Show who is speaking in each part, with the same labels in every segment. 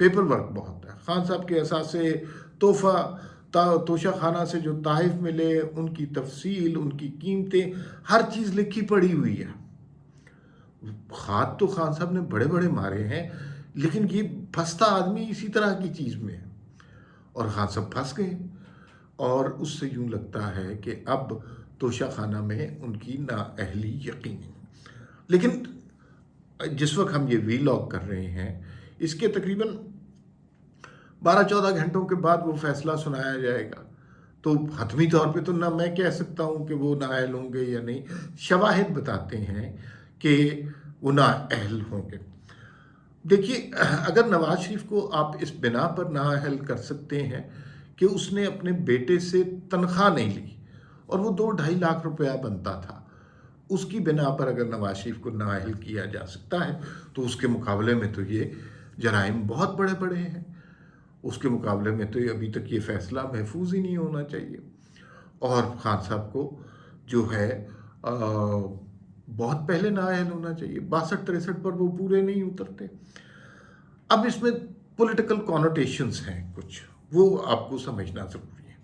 Speaker 1: Paper work بہت ہے. خان صاحب کے اثاثے، توشہ خانہ سے جو تحائف ملے، ان کی تفصیل، ان کی قیمتیں، ہر چیز لکھی پڑھی ہوئی ہے. خات تو خان صاحب نے بڑے بڑے مارے ہیں، لیکن یہ پھنستا آدمی اسی طرح کی چیز میں ہے، اور خان صاحب پھنس گئے. اور اس سے یوں لگتا ہے کہ اب توشہ خانہ میں ان کی نااہلی یقینی. لیکن جس وقت ہم یہ وی لاگ کر رہے ہیں، اس کے تقریباً 12-14 گھنٹوں کے بعد وہ فیصلہ سنایا جائے گا. تو حتمی طور پہ تو نہ میں کہہ سکتا ہوں کہ وہ نااہل ہوں گے یا نہیں. شواہد بتاتے ہیں کہ وہ نااہل ہوں گے. دیکھیے، اگر نواز شریف کو آپ اس بنا پر نااہل کر سکتے ہیں کہ اس نے اپنے بیٹے سے تنخواہ نہیں لی اور وہ 2-2.5 لاکھ روپیہ بنتا تھا، اس کی بنا پر اگر نواز شریف کو نااہل کیا جا سکتا ہے، تو اس کے مقابلے میں تو یہ جرائم بہت بڑے بڑے ہیں. اس کے مقابلے میں تو ابھی تک یہ فیصلہ محفوظ ہی نہیں ہونا چاہیے. اور خان صاحب کو جو ہے بہت پہلے نااہل ہونا چاہیے. 62-63 پر وہ پورے نہیں اترتے. اب اس میں پولیٹیکل کونوٹیشنز ہیں کچھ، وہ آپ کو سمجھنا ضروری ہے.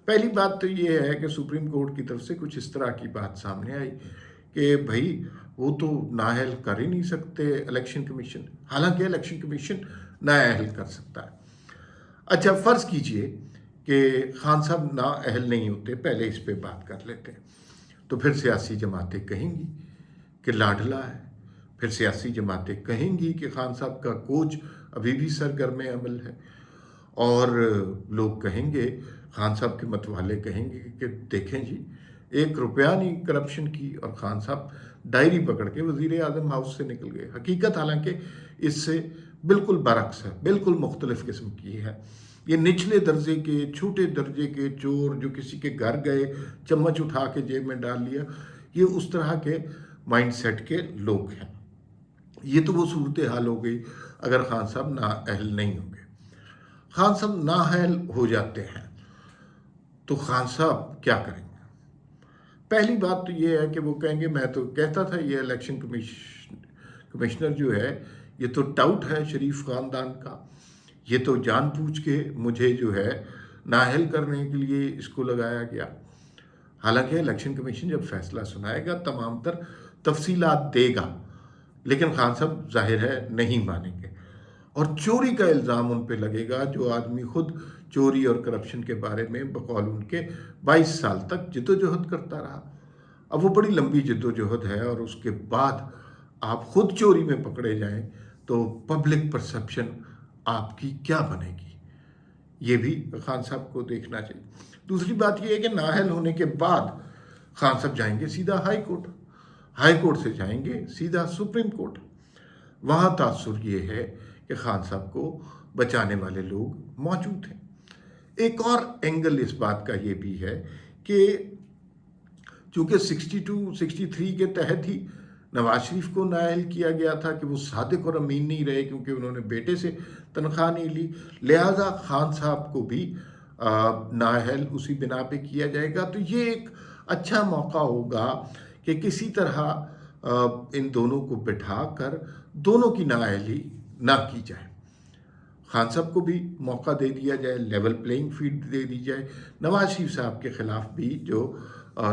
Speaker 1: پہلی بات تو یہ ہے کہ سپریم کورٹ کی طرف سے کچھ اس طرح کی بات سامنے آئی کہ بھائی وہ تو نااہل کر ہی نہیں سکتے الیکشن کمیشن، حالانکہ الیکشن کمیشن نااہل کر سکتا ہے. اچھا، فرض کیجئے کہ خان صاحب نااہل نہیں ہوتے، پہلے اس پہ بات کر لیتے ہیں. تو پھر سیاسی جماعتیں کہیں گی کہ لاڈلا ہے، پھر سیاسی جماعتیں کہیں گی کہ خان صاحب کا کوچ ابھی بھی سرگرم عمل ہے، اور لوگ کہیں گے، خان صاحب کے متوالے کہیں گے کہ دیکھیں جی، 1 روپیہ نہیں کرپشن کی، اور خان صاحب ڈائری پکڑ کے وزیر اعظم ہاؤس سے نکل گئے. حقیقت حالانکہ اس سے بالکل برعکس ہے، بالکل مختلف قسم کی ہے. یہ نچلے درجے کے، چھوٹے درجے کے چور جو کسی کے گھر گئے، چمچ اٹھا کے جیب میں ڈال لیا، یہ اس طرح کے مائنڈ سیٹ کے لوگ ہیں. یہ تو وہ صورتحال ہو گئی اگر خان صاحب نااہل نہیں ہوں گے. خان صاحب نااہل ہو جاتے ہیں تو خان صاحب کیا کریں گے؟ پہلی بات تو یہ ہے کہ وہ کہیں گے، میں تو کہتا تھا یہ الیکشن کمشنر جو ہے یہ تو ٹاؤٹ ہے شریف خاندان کا، یہ تو جان بوجھ کے مجھے جو ہے نااہل کرنے کے لیے اس کو لگایا گیا. حالانکہ الیکشن کمیشن جب فیصلہ سنائے گا تمام تر تفصیلات دے گا، لیکن خان صاحب ظاہر ہے نہیں مانیں گے، اور چوری کا الزام ان پہ لگے گا، جو آدمی خود چوری اور کرپشن کے بارے میں بقول ان کے 22 سال تک جدوجہد کرتا رہا. اب وہ بڑی لمبی جدوجہد ہے، اور اس کے بعد آپ خود چوری میں پکڑے جائیں تو پبلک پرسپشن آپ کی کیا بنے گی، یہ بھی خان صاحب کو دیکھنا چاہیے. دوسری بات یہ ہے کہ نااہل ہونے کے بعد خان صاحب جائیں گے سیدھا ہائی کورٹ، ہائی کورٹ سے جائیں گے سیدھا سپریم کورٹ. وہاں تاثر یہ ہے کہ خان صاحب کو بچانے والے لوگ موجود ہیں. ایک اور اینگل اس بات کا یہ بھی ہے کہ چونکہ 62-63 کے تحت ہی نواز شریف کو نااہل کیا گیا تھا کہ وہ صادق اور امین نہیں رہے کیونکہ انہوں نے بیٹے سے تنخواہ نہیں لی، لہٰذا خان صاحب کو بھی نااہل اسی بنا پہ کیا جائے گا. تو یہ ایک اچھا موقع ہوگا کہ کسی طرح ان دونوں کو بٹھا کر دونوں کی نااہلی نہ کی جائے. خان صاحب کو بھی موقع دے دیا جائے، لیول پلینگ فیلڈ دے دی جائے. نواز شریف صاحب کے خلاف بھی جو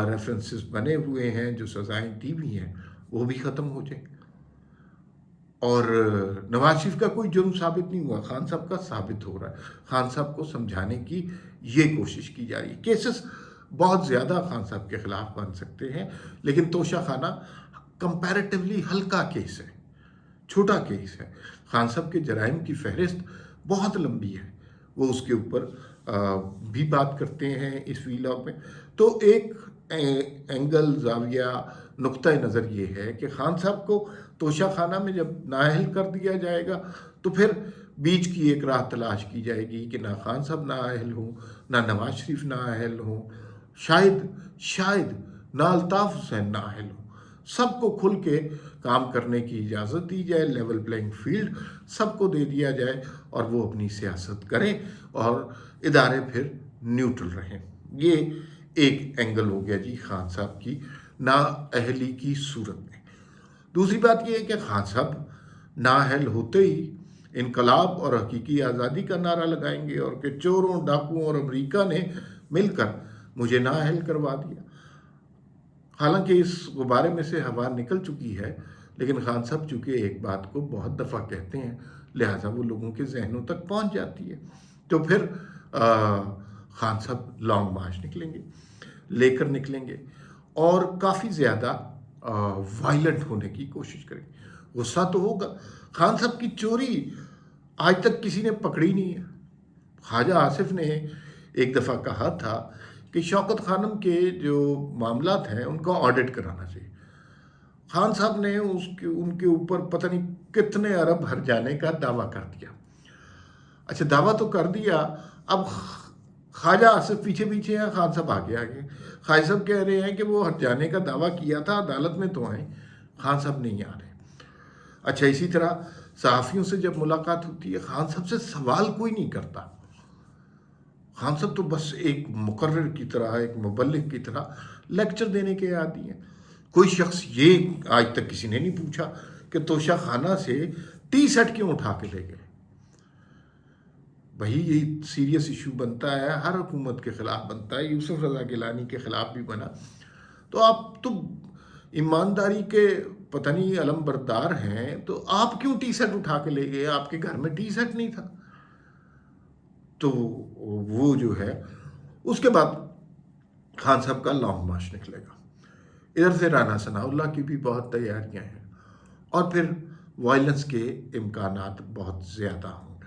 Speaker 1: ریفرنسز بنے ہوئے ہیں، جو سزائیں دی ہوئی ہیں، وہ بھی ختم ہو جائیں. اور نواز شریف کا کوئی جرم ثابت نہیں ہوا، خان صاحب کا ثابت ہو رہا ہے. خان صاحب کو سمجھانے کی یہ کوشش کی جا رہی ہے. کیسز بہت زیادہ خان صاحب کے خلاف بن سکتے ہیں، لیکن توشہ خانہ کمپیریٹیولی ہلکا کیس ہے، چھوٹا کیس ہے. خان صاحب کے جرائم کی فہرست بہت لمبی ہے، وہ اس کے اوپر بھی بات کرتے ہیں اس وی لاگ میں. تو ایک اینگل، زاویہ، نقطہ نظر یہ ہے کہ خان صاحب کو توشہ خانہ میں جب نااہل کر دیا جائے گا تو پھر بیچ کی ایک راہ تلاش کی جائے گی کہ نہ خان صاحب نااہل ہوں، نہ نواز شریف نااہل ہوں، شاید نہ الطاف حسین نااہل ہوں. سب کو کھل کے کام کرنے کی اجازت دی جائے، لیول پلینگ فیلڈ سب کو دے دیا جائے، اور وہ اپنی سیاست کریں اور ادارے پھر نیوٹرل رہیں. یہ ایک اینگل ہو گیا جی خان صاحب کی نااہلی کی صورت میں. دوسری بات یہ ہے کہ خان صاحب نااہل ہوتے ہی انقلاب اور حقیقی آزادی کا نعرہ لگائیں گے، اور کہ چوروں، ڈاکوؤں اور امریکہ نے مل کر مجھے نااہل کروا دیا۔ حالانکہ اس غبارے میں سے ہوا نکل چکی ہے، لیکن خان صاحب چونکہ ایک بات کو بہت دفعہ کہتے ہیں، لہٰذا وہ لوگوں کے ذہنوں تک پہنچ جاتی ہے۔ تو پھر خان صاحب لانگ مارچ نکلیں گے، لے کر نکلیں گے، اور کافی زیادہ وائلنٹ ہونے کی کوشش کریں گے۔ غصہ تو ہوگا۔ خان صاحب کی چوری آج تک کسی نے پکڑی نہیں ہے۔ خواجہ آصف نے ایک دفعہ کہا تھا کہ شوکت خانم کے جو معاملات ہیں ان کا آڈٹ کرانا چاہیے۔ خان صاحب نے ان کے اوپر پتہ نہیں کتنے ارب ہر جانے کا دعویٰ کر دیا۔ اچھا، دعویٰ تو کر دیا، اب خواجہ آصف پیچھے پیچھے ہیں، خان صاحب آگے آگے۔ خواجہ صاحب کہہ رہے ہیں کہ وہ ہر جانے کا دعویٰ کیا تھا، عدالت میں تو آئیں، خان صاحب نہیں آ رہے۔ اچھا، اسی طرح صحافیوں سے جب ملاقات ہوتی ہے، خان صاحب سے سوال کوئی نہیں کرتا۔ خان صاحب تو بس ایک مقرر کی طرح، ایک مبلغ کی طرح لیکچر دینے کے عادی ہیں۔ کوئی شخص یہ آج تک کسی نے نہیں پوچھا کہ توشہ خانہ سے ٹی سیٹ کیوں اٹھا کے لے گئے۔ بھائی یہ سیریس ایشو بنتا ہے، ہر حکومت کے خلاف بنتا ہے، یوسف رضا گیلانی کے خلاف بھی بنا۔ تو آپ تو ایمانداری کے پتہ نہیں علم بردار ہیں، تو آپ کیوں ٹی سیٹ اٹھا کے لے گئے؟ آپ کے گھر میں ٹی سیٹ نہیں تھا۔ تو وہ جو ہے، اس کے بعد خان صاحب کا لانگ مارچ نکلے گا۔ ادھر سے رانا ثناء اللہ کی بھی بہت تیاریاں ہیں، اور پھر وائلنس کے امکانات بہت زیادہ ہوں گے۔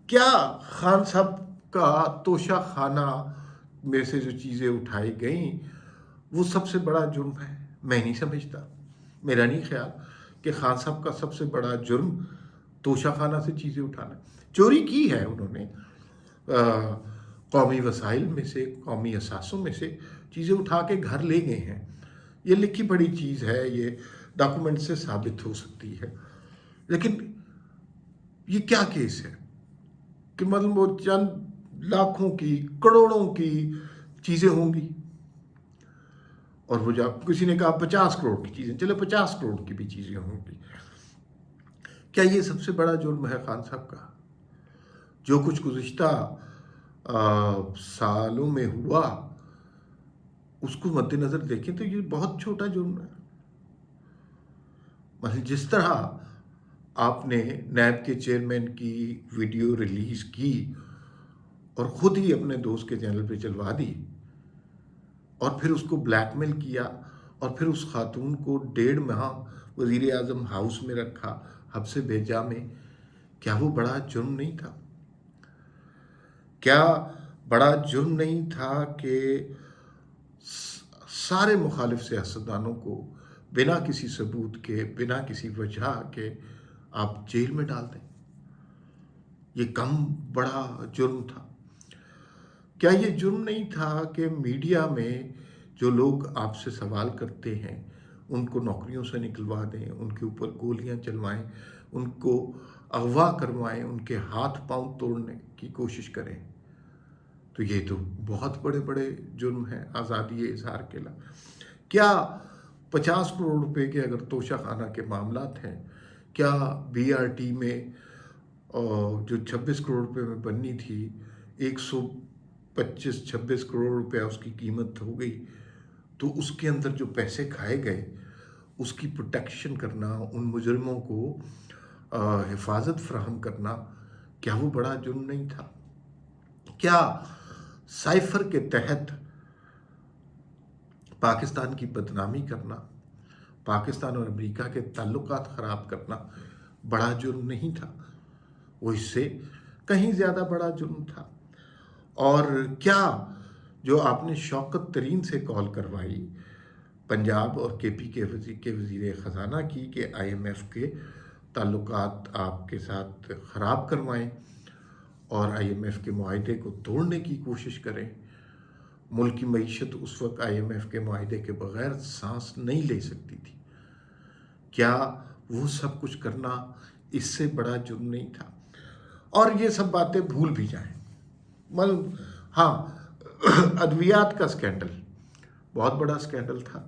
Speaker 1: کیا خان صاحب کا توشہ خانہ میں سے جو چیزیں اٹھائی گئیں وہ سب سے بڑا جرم ہے؟ میں نہیں سمجھتا۔ میرا نہیں خیال کہ خان صاحب کا سب سے بڑا جرم توشہ خانہ سے چیزیں اٹھانا۔ چوری کی ہے انہوں نے، قومی وسائل میں سے، قومی اثاثوں میں سے چیزیں اٹھا کے گھر لے گئے ہیں۔ یہ لکھی پڑھی چیز ہے، یہ ڈاکومنٹ سے ثابت ہو سکتی ہے۔ لیکن یہ کیا کیس ہے کہ مطلب وہ چند لاکھوں کی، کروڑوں کی چیزیں ہوں گی، اور وہ جب کسی نے کہا 50 کروڑ کی چیزیں، چلے 50 کروڑ کی بھی چیزیں ہوں گی۔ کیا یہ سب سے بڑا جرم ہے خان صاحب کا؟ جو کچھ گزشتہ سالوں میں ہوا اس کو مد نظر دیکھیں تو یہ بہت چھوٹا جرم ہے۔ مثلا جس طرح آپ نے نیب کے چیئرمین کی ویڈیو ریلیز کی اور خود ہی اپنے دوست کے چینل پہ چلوا دی، اور پھر اس کو بلیک میل کیا، اور پھر اس خاتون کو 1.5 ماہ وزیر اعظم ہاؤس میں رکھا، حبس بیجا میں، کیا وہ بڑا جرم نہیں تھا؟ کیا بڑا جرم نہیں تھا کہ سارے مخالف سیاستدانوں کو بنا کسی ثبوت کے، بنا کسی وجہ کے آپ جیل میں ڈال دیں؟ یہ کم بڑا جرم تھا؟ کیا یہ جرم نہیں تھا کہ میڈیا میں جو لوگ آپ سے سوال کرتے ہیں ان کو نوکریوں سے نکلوا دیں، ان کے اوپر گولیاں چلوائیں، ان کو اغوا کروائیں، ان کے ہاتھ پاؤں توڑنے کی کوشش کریں؟ تو یہ تو بہت بڑے بڑے جرم ہیں آزادی اظہار کے خلاف۔ کیا 50 کروڑ روپے کے اگر توشہ خانہ کے معاملات ہیں، کیا بی آر ٹی میں جو 26 کروڑ روپے میں بننی تھی، 125-26 کروڑ روپے اس کی قیمت ہو گئی، تو اس کے اندر جو پیسے کھائے گئے اس کی پروٹیکشن کرنا، ان مجرموں کو حفاظت فراہم کرنا، کیا وہ بڑا جرم نہیں تھا؟ کیا سائفر کے تحت پاکستان کی بدنامی کرنا، پاکستان اور امریکہ کے تعلقات خراب کرنا بڑا جرم نہیں تھا؟ وہ اس سے کہیں زیادہ بڑا جرم تھا۔ اور کیا جو آپ نے شوکت ترین سے کال کروائی پنجاب اور کے پی کے وزیر خزانہ کی کہ آئی ایم ایف کے تعلقات آپ کے ساتھ خراب کروائیں اور آئی ایم ایف کے معاہدے کو توڑنے کی کوشش کریں، ملک کی معیشت اس وقت آئی ایم ایف کے معاہدے کے بغیر سانس نہیں لے سکتی تھی، کیا وہ سب کچھ کرنا اس سے بڑا جرم نہیں تھا؟ اور یہ سب باتیں بھول بھی جائیں، مطلب ہاں، ادویات کا سکینڈل بہت بڑا سکینڈل تھا۔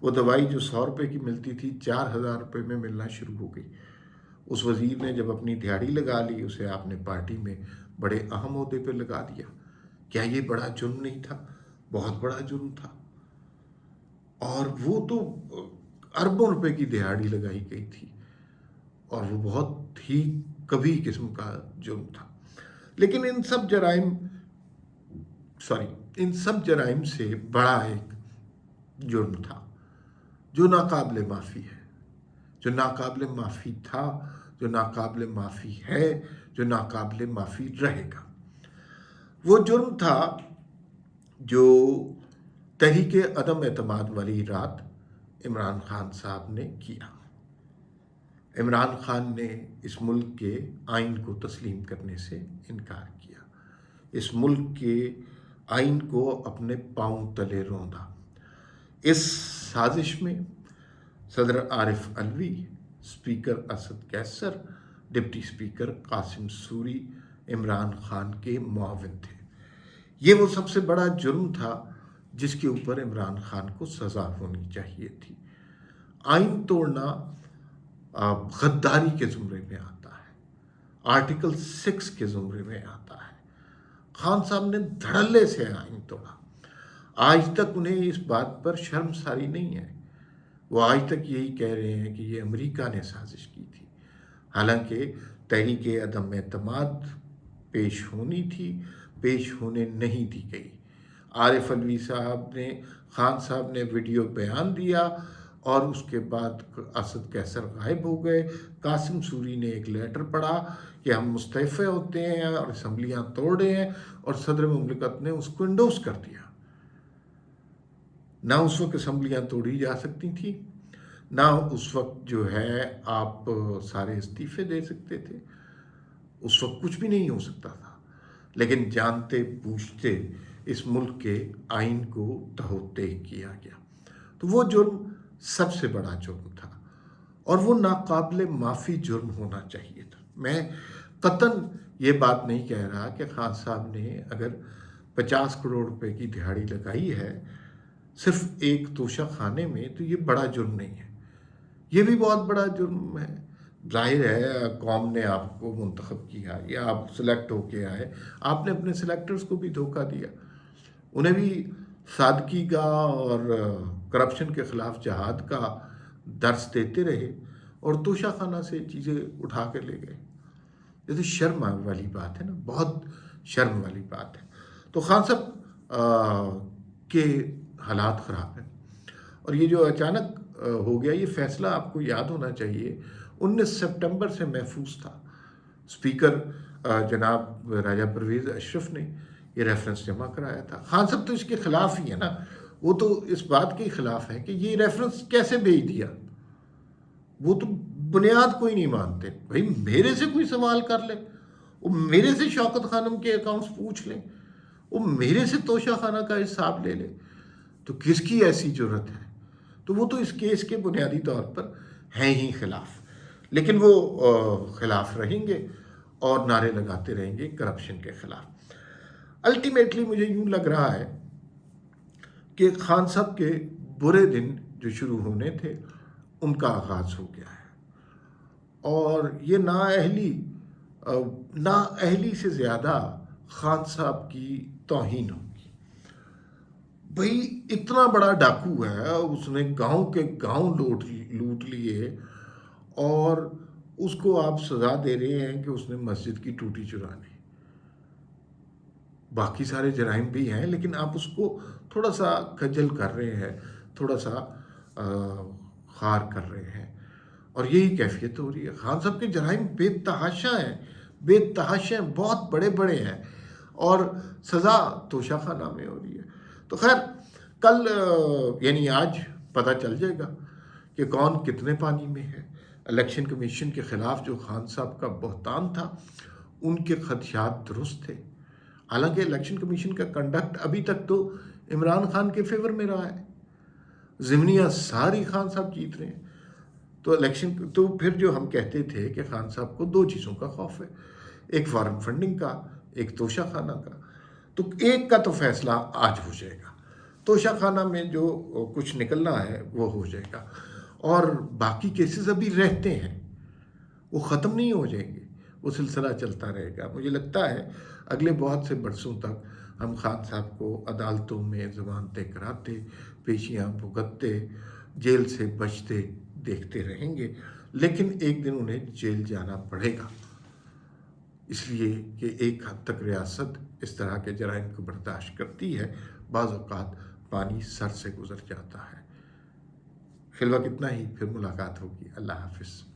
Speaker 1: وہ دوائی جو 100 روپے کی ملتی تھی 4000 روپے میں ملنا شروع ہو گئی۔ اس وزیر نے جب اپنی دیہڑی لگا لی، اسے آپ نے پارٹی میں بڑے اہم عہدے پہ لگا دیا۔ کیا یہ بڑا جرم نہیں تھا؟ بہت بڑا جرم تھا، اور وہ تو اربوں روپے کی دیہڑی لگائی گئی تھی، اور وہ بہت ہی کبھی قسم کا جرم تھا۔ لیکن ان سب جرائم سے بڑا ایک جرم تھا جو ناقابل معافی ہے، جو ناقابل معافی تھا، جو ناقابل معافی ہے، جو ناقابل معافی رہے گا۔ وہ جرم تھا جو تحریک عدم اعتماد والی رات عمران خان صاحب نے کیا۔ عمران خان نے اس ملک کے آئین کو تسلیم کرنے سے انکار کیا، اس ملک کے آئین کو اپنے پاؤں تلے روندا۔ اس سازش میں صدر Arif Alvi, speaker Asad Qaiser, deputy speaker Qasim Suri Imran Khan کے معاون تھے۔ یہ وہ سب سے بڑا جرم تھا جس کے اوپر عمران خان کو سزا ہونی چاہیے تھی۔ آئین توڑنا غداری کے زمرے میں آتا ہے، آرٹیکل 6 کے زمرے میں آتا ہے۔ خان صاحب نے دھڑلے سے آئین توڑا۔ آج تک انہیں اس بات پر شرمساری نہیں ہے، وہ آج تک یہی کہہ رہے ہیں کہ یہ امریکہ نے سازش کی تھی، حالانکہ تحریک عدم اعتماد پیش ہونی تھی، پیش ہونے نہیں دی گئی۔ عارف علوی صاحب نے، خان صاحب نے ویڈیو بیان دیا، اور اس کے بعد اسد قیصر غائب ہو گئے۔ قاسم سوری نے ایک لیٹر پڑھا کہ ہم مستعفی ہوتے ہیں اور اسمبلیاں توڑ رہے ہیں، اور صدر مملکت نے اس کو انڈوس کر دیا۔ نہ اس وقت اسمبلیاں توڑی جا سکتی تھیں، نہ اس وقت جو ہے آپ سارے استعفے دے سکتے تھے، اس وقت کچھ بھی نہیں ہو سکتا تھا۔ لیکن جانتے بوجھتے اس ملک کے آئین کو تہوتے کیا گیا۔ تو وہ جرم سب سے بڑا جرم تھا، اور وہ ناقابل معافی جرم ہونا چاہیے تھا۔ میں قطعاً یہ بات نہیں کہہ رہا کہ خان صاحب نے اگر 50 کروڑ روپے کی دہاڑی لگائی ہے صرف ایک توشہ خانے میں تو یہ بڑا جرم نہیں ہے، یہ بھی بہت بڑا جرم ہے۔ ظاہر ہے قوم نے آپ کو منتخب کیا یا آپ سلیکٹ ہو کے آئے، آپ نے اپنے سلیکٹرز کو بھی دھوکہ دیا، انہیں بھی سادگی کا اور کرپشن کے خلاف جہاد کا درس دیتے رہے، اور توشہ خانہ سے چیزیں اٹھا کے لے گئے۔ یہ تو شرم والی بات ہے نا، بہت شرم والی بات ہے۔ تو خان صاحب کے حالات خراب ہیں، اور یہ جو اچانک ہو گیا، یہ فیصلہ آپ کو یاد ہونا چاہیے 19 سپٹمبر سے محفوظ تھا۔ اسپیکر جناب راجہ پرویز اشرف نے یہ ریفرنس جمع کرایا تھا۔ خان صاحب تو اس کے خلاف ہی ہے نا، وہ تو اس بات کے خلاف ہے کہ یہ ریفرنس کیسے بھیج دیا، وہ تو بنیاد کوئی نہیں مانتے۔ بھائی میرے سے کوئی سوال کر لے، وہ میرے سے شوکت خانم کے اکاؤنٹس پوچھ لیں، وہ میرے سے توشہ خانہ کا حساب لے لے، تو کس کی ایسی جرت ہے؟ تو وہ تو اس کیس کے بنیادی طور پر ہیں ہی خلاف، لیکن وہ خلاف رہیں گے اور نعرے لگاتے رہیں گے کرپشن کے خلاف۔ الٹیمیٹلی مجھے یوں لگ رہا ہے کہ خان صاحب کے برے دن جو شروع ہونے تھے ان کا آغاز ہو گیا ہے، اور یہ نااہلی سے زیادہ خان صاحب کی توہین ہوگی۔ بھئی اتنا بڑا ڈاکو ہے، اس نے گاؤں کے گاؤں لوٹ لیے، اور اس کو آپ سزا دے رہے ہیں کہ اس نے مسجد کی ٹوٹی چرا لی۔ باقی سارے جرائم بھی ہیں، لیکن آپ اس کو تھوڑا سا کھجل کر رہے ہیں، تھوڑا سا خار کر رہے ہیں، اور یہی کیفیت ہو رہی ہے۔ خان صاحب کے جرائم بے تحاشا ہیں، بے تحاشا ہیں، بہت بڑے بڑے ہیں، اور سزا توشہ خانہ میں ہو رہی ہے۔ تو خیر کل یعنی آج پتہ چل جائے گا کہ کون کتنے پانی میں ہے۔ الیکشن کمیشن کے خلاف جو خان صاحب کا بہتان تھا، ان کے خدشات درست تھے، حالانکہ الیکشن کمیشن کا کنڈکٹ ابھی تک تو عمران خان کے فیور میں رہا ہے، ضمنیاں ساری خان صاحب جیت رہے ہیں۔ تو پھر جو ہم کہتے تھے کہ خان صاحب کو 2 چیزوں کا خوف ہے، ایک فارن فنڈنگ کا، ایک توشہ خانہ کا، تو ایک کا تو فیصلہ آج ہو جائے گا، توشہ خانہ میں جو کچھ نکلنا ہے وہ ہو جائے گا، اور باقی کیسز ابھی رہتے ہیں، وہ ختم نہیں ہو جائیں گے، وہ سلسلہ چلتا رہے گا۔ مجھے لگتا ہے اگلے بہت سے برسوں تک ہم خان صاحب کو عدالتوں میں ضمانتیں کراتے، پیشیاں بھگتتے، جیل سے بچتے دیکھتے رہیں گے، لیکن ایک دن انہیں جیل جانا پڑے گا، اس لیے کہ ایک حد تک ریاست اس طرح کے جرائم کو برداشت کرتی ہے، بعض اوقات پانی سر سے گزر جاتا ہے۔ فی الوقت اتنا ہی، پھر ملاقات ہوگی۔ اللہ حافظ۔